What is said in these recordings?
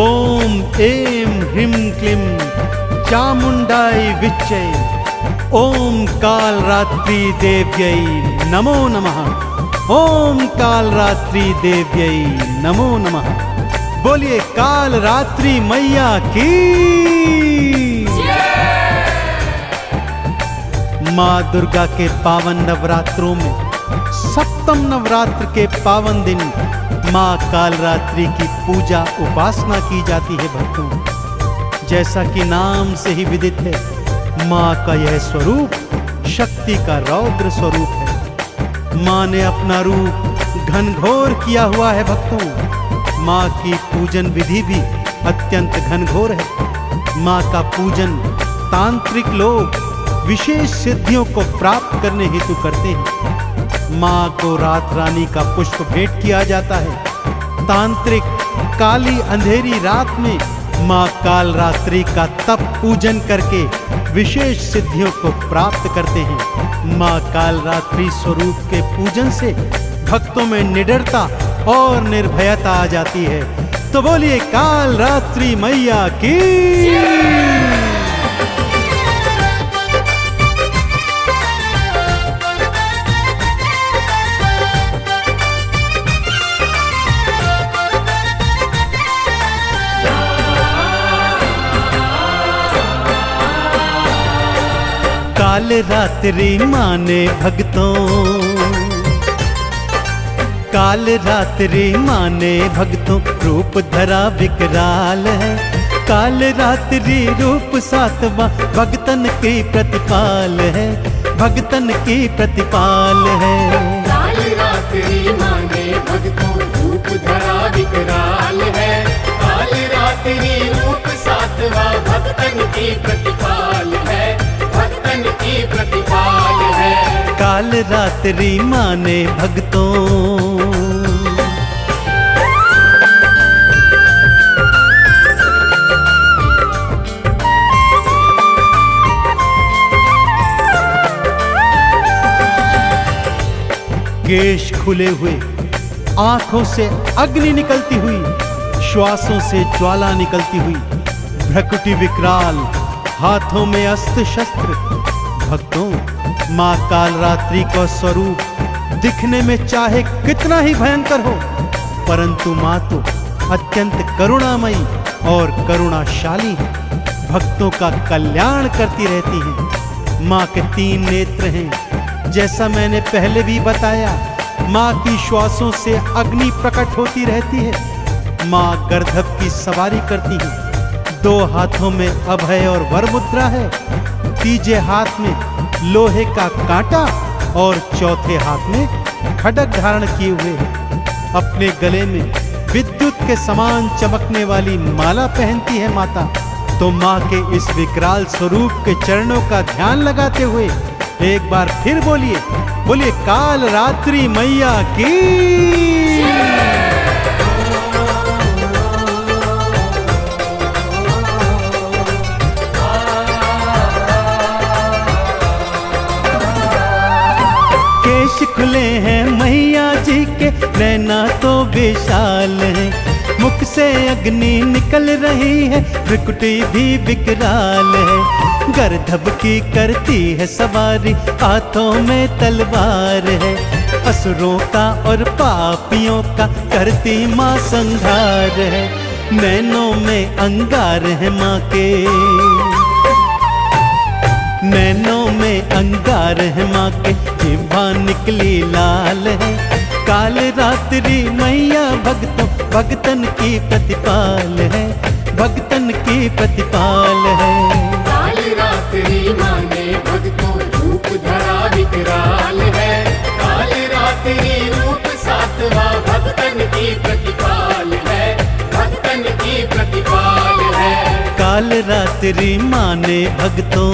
ओम ऐं ह्रीं क्लीं चामुण्डाय विच्चे ओम कालरात्रि देव्यै नमो नमः। ओम कालरात्रि देव्यै नमो नमः। बोलिए कालरात्रि मैया की। माँ दुर्गा के पावन नवरात्रों में सप्तम नवरात्र के पावन दिन माँ कालरात्रि की पूजा उपासना की जाती है भक्तों। जैसा कि नाम से ही विदित है, माँ का यह स्वरूप शक्ति का रौद्र स्वरूप है। माँ ने अपना रूप घनघोर किया हुआ है भक्तों। माँ की पूजन विधि भी अत्यंत घनघोर है। माँ का पूजन तांत्रिक लोग विशेष सिद्धियों को प्राप्त करने हेतु करते हैं। माँ को रात रानी का पुष्प भेंट किया जाता है। तांत्रिक काली अंधेरी रात में माँ कालरात्रि का तप पूजन करके विशेष सिद्धियों को प्राप्त करते हैं। माँ कालरात्रि स्वरूप के पूजन से भक्तों में निडरता और निर्भयता आ जाती है। तो बोलिए कालरात्रि मैया की। कालरात्रि माने भक्तों, कालरात्रि माने भक्तों रूप धरा विकराल है। कालरात्रि रूप सातवां भक्तन की प्रतिपाल है, भक्तन की प्रतिपाल है। कालरात्रि माने भक्तों रूप धरा विकराल है। कालरात्रि रूप सातवां भक्तन की प्रतिपाल है, भक्तन की प्रतिपाल है। कालरात्रि माने भक्तों। केश खुले हुए, आंखों से अग्नि निकलती हुई, श्वासों से ज्वाला निकलती हुई, भ्रकुटी विकराल, हाथों में अस्त्र शस्त्र। भक्तों, माँ कालरात्रि का स्वरूप दिखने में चाहे कितना ही भयंकर हो, परंतु माँ तो अत्यंत करुणामयी और करुणाशाली है। भक्तों का कल्याण करती रहती है। माँ के 3 नेत्र हैं। जैसा मैंने पहले भी बताया, माँ की श्वासों से अग्नि प्रकट होती रहती है। माँ गर्दभ की सवारी करती है। 2 हाथों में अभय और वर मुद्रा है। तीजे हाथ में लोहे का कांटा और चौथे हाथ में खड्ग धारण किए हुए है। अपने गले में विद्युत के समान चमकने वाली माला पहनती है माता। तो माँ के इस विकराल स्वरूप के चरणों का ध्यान लगाते हुए एक बार फिर बोलिए, बोलिए कालरात्रि मैया की। केश खुले हैं मैया जी के, नैना तो विशाल है। मुख से अग्नि निकल रही है, भ्रकुटी भी विकराल है। गर्दभ की करती है सवारी, हाथों में तलवार है। असुरों का और पापियों का करती माँ संहार है। नैनों में अंगार है माँ के, नैनों में अंगार है माँ के, जिह्वा निकली लाल है। कालरात्रि मैया भक्तों भक्तन की प्रतिपाल है, भक्तन की प्रतिपाल है। कालरात्रि माने भक्तों रूप धरा विकराल है। कालरात्रि रूप सातवां भक्तन की प्रतिपाल है, भक्तन की प्रतिपाल है। कालरात्रि माने भक्तों।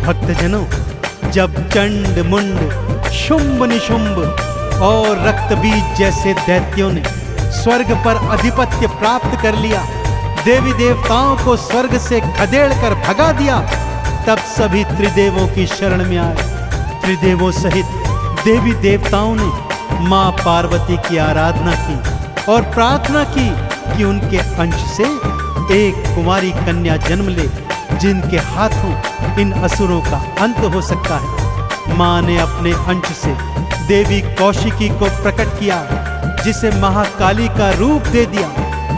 भक्तजनों, जब चंड मुंड, शुंभ निशुंभ और रक्त बीज जैसे दैत्यों ने स्वर्ग पर अधिपत्य प्राप्त कर लिया, देवी देवताओं को स्वर्ग से खदेड़ कर भगा दिया, तब सभी त्रिदेवों की शरण में आए। त्रिदेवों सहित देवी देवताओं ने मां पार्वती की आराधना की और प्रार्थना की कि उनके अंश से एक कुमारी कन्या जन्म ले, जिनके हाथों इन असुरों का अंत हो सकता है। मां ने अपने अंश से देवी कौशिकी को प्रकट किया, जिसे महाकाली का रूप दे दिया।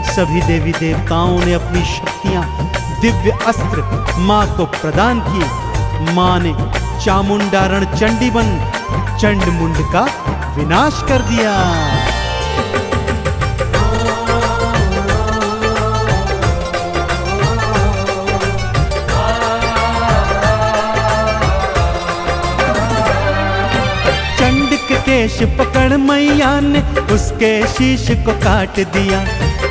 सभी देवी देवताओं ने अपनी शक्तियां, दिव्य अस्त्र मां को प्रदान किए। मां ने चामुंडारण चंडी बन चंडमुंड का विनाश कर दिया। चंड के केश पकड़ मैया ने उसके शीश को काट दिया।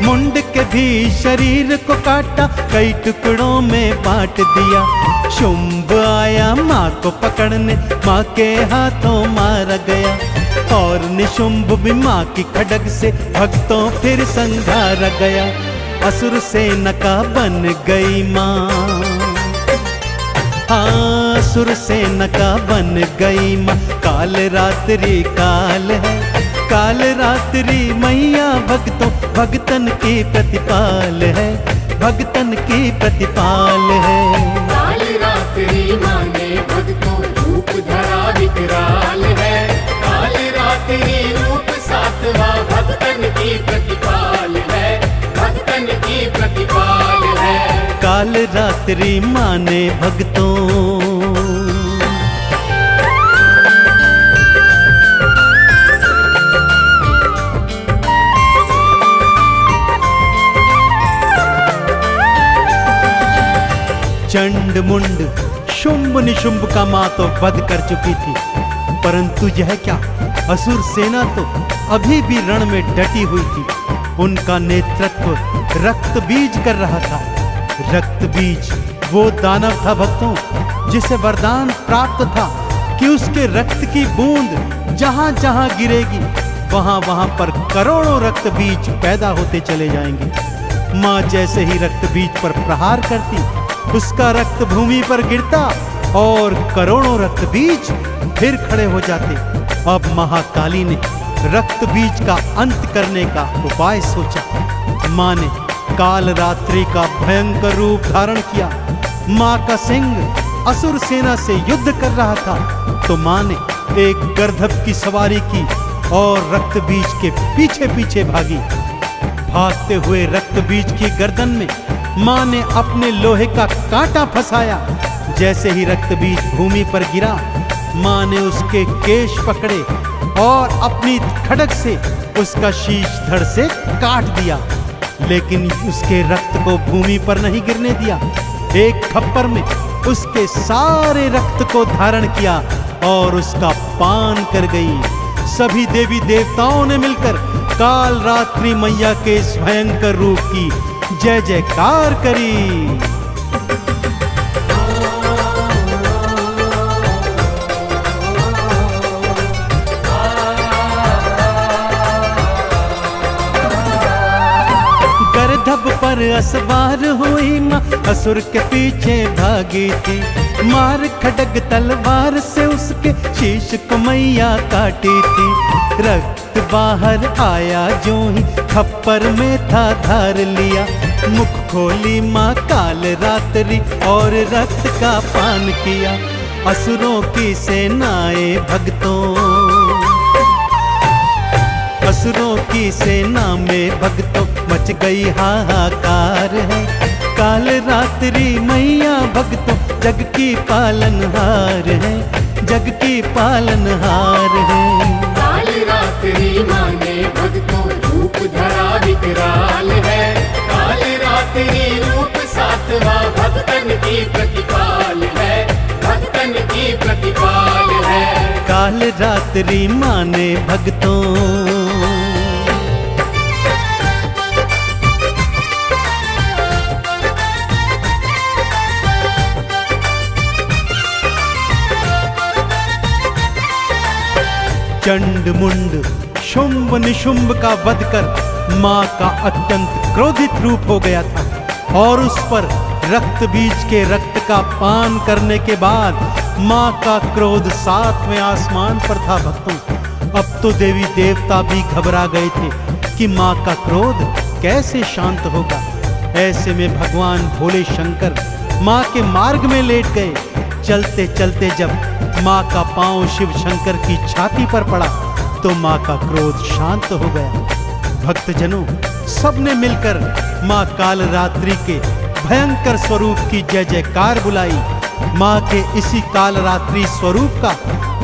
मुंड के भी शरीर को काटा, कई टुकड़ों में बांट दिया। शुंभ आया माँ को पकड़ने, माँ के हाथों मारा गया। और निशुंभ भी माँ की खड्ग से भक्तों फिर संघारा गया। असुर सेना का बन गई माँ, हाँ असुर सेना का बन गई माँ। काल रात्रि काल है, काल रात्रि मैया भगतन की प्रतिपाल है, भगतन की प्रतिपाल है। काल रात्रि माँ ने भक्तों रूप धरा विकराल है। काल रात्रि रूप सातवां भक्तन की प्रतिपाल है, भक्तन की प्रतिपाल है। काल रात्रि माँ ने भक्तों चंड मुंड शुंभ निशुंभ का मां तो वध कर चुकी थी, परंतु यह क्या, असुर सेना तो अभी भी रण में डटी हुई थी। उनका नेतृत्व रक्त बीज कर रहा था। रक्त बीज वो दानव था भक्तों, जिसे वरदान प्राप्त था कि उसके रक्त की बूंद जहां जहां गिरेगी, वहां वहां पर करोड़ों रक्त बीज पैदा होते चले जाएंगे। मां जैसे ही रक्त बीज पर प्रहार करती, उसका रक्त भूमि पर गिरता और करोड़ों रक्त बीज फिर खड़े हो जाते। अब महाकाली ने रक्त बीज का अंत करने का उपाय सोचा। मां ने काल रात्रि का भयंकर रूप धारण किया। मां का सिंह असुर सेना से युद्ध कर रहा था, तो मां ने एक गर्दभ की सवारी की और रक्त बीज के पीछे पीछे भागी। भागते हुए रक्त बीज की गर्दन में मां ने अपने लोहे का कांटा फंसाया। जैसे ही रक्त बीज भूमि पर गिरा, मां ने उसके केश पकड़े और अपनी खड्ग से उसका शीश धड़ से काट दिया, लेकिन उसके रक्त को भूमि पर नहीं गिरने दिया। एक थप्पड़ में उसके सारे रक्त को धारण किया और उसका पान कर गई। सभी देवी देवताओं ने मिलकर काल रात्रि मैया के इस भयंकर रूप की जय जयकार करी। गर्दभ पर असवार हुई मां, असुर के पीछे भागी थी। मार खड्ग तलवार से उसके शीश को मैया काटी थी। रक्त बाहर आया जो ही थप्पड़ में था धार लिया। मुख खोली माँ काल रात्रि और रक्त का पान किया। असुरों की सेनाएं भक्तों, असुरों की सेना में भक्तों मच गई हाहाकार है। काल रात्रि मैया भक्तों जग की पालनहार है, जग की पालनहार है। काल रात्रि माँ ने भक्तों रूप धरा विकराल है। काल रात्रि रूप सातवां भक्तन की प्रतिपाल है, भक्तन की प्रतिपाल है। काल रात्रि माँ ने भक्तों चंड मुंड शुंभ निशुंभ का वध कर मां का अत्यंत क्रोधित रूप हो गया था। और उस पर रक्त बीज के रक्त का पान करने के बाद माँ का क्रोध 7वें आसमान पर था। भक्तों, अब तो देवी देवता भी घबरा गए थे कि माँ का क्रोध कैसे शांत होगा। ऐसे में भगवान भोले शंकर माँ के मार्ग में लेट गए। चलते चलते जब माँ का पांव शिव शंकर की छाती पर पड़ा तो माँ का क्रोध शांत हो गया। भक्तजनों, सबने मिलकर माँ कालरात्रि के भयंकर स्वरूप की जय जयकार बुलाई। माँ के इसी कालरात्रि स्वरूप का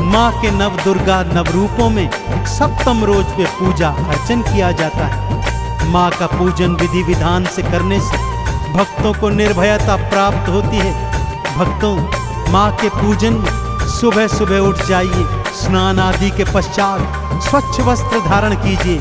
माँ के नव दुर्गा नवरूपों में सप्तम रोज पे पूजा अर्चन किया जाता है। माँ का पूजन विधि विधान से करने से भक्तों को निर्भयता प्राप्त होती है। भक्तों, माँ के पूजन में सुबह सुबह उठ जाइए, स्नान आदि के पश्चात स्वच्छ वस्त्र धारण कीजिए,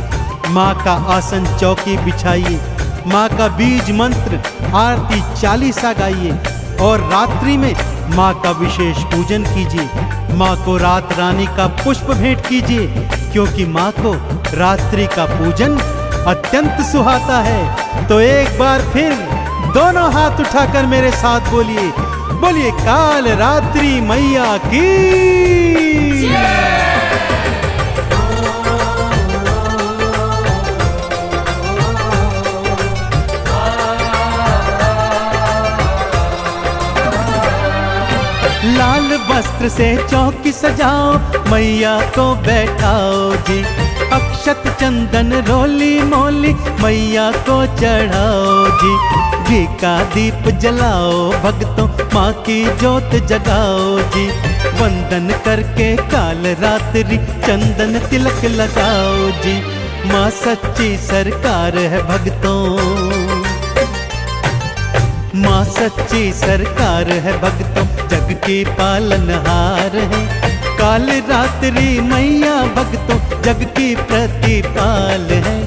माँ का आसन चौकी बिछाइए, माँ का बीज मंत्र आरती चालीसा गाइए और रात्रि में माँ का विशेष पूजन कीजिए। माँ को रात रानी का पुष्प भेंट कीजिए, क्योंकि माँ को रात्रि का पूजन अत्यंत सुहाता है। तो एक बार फिर दोनों हाथ उठाकर मेरे साथ बोलिए, बोलिए काल रात्रि मैया की। लाल वस्त्र से चौकी सजाओ, मैया को बैठाओ जी। अक्षत चंदन रोली मोली मैया को चढ़ाओ जी। घी का दीप जलाओ, भक्तों माँ की जोत जगाओ जी। वंदन करके काल रात्रि चंदन तिलक लगाओ जी। माँ सच्ची सरकार है भक्तों, माँ सच्ची सरकार है भक्तों, जग की पालनहार है। काल रात्रि मैया भक्तों जग की प्रतिपाल है,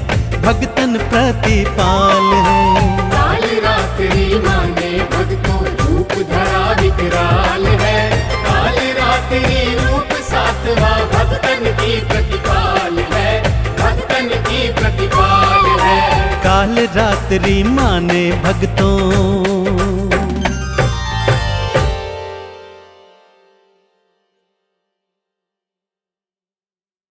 भक्तन प्रतिपाल है। काल रात्रि माँ ने भक्तों रूप धरा विकराल है। काल रात्रि रूप 7वां भक्तन की प्रतिपाल है, भक्तन की प्रतिपाल है। काल रात्रि माँ ने भक्तों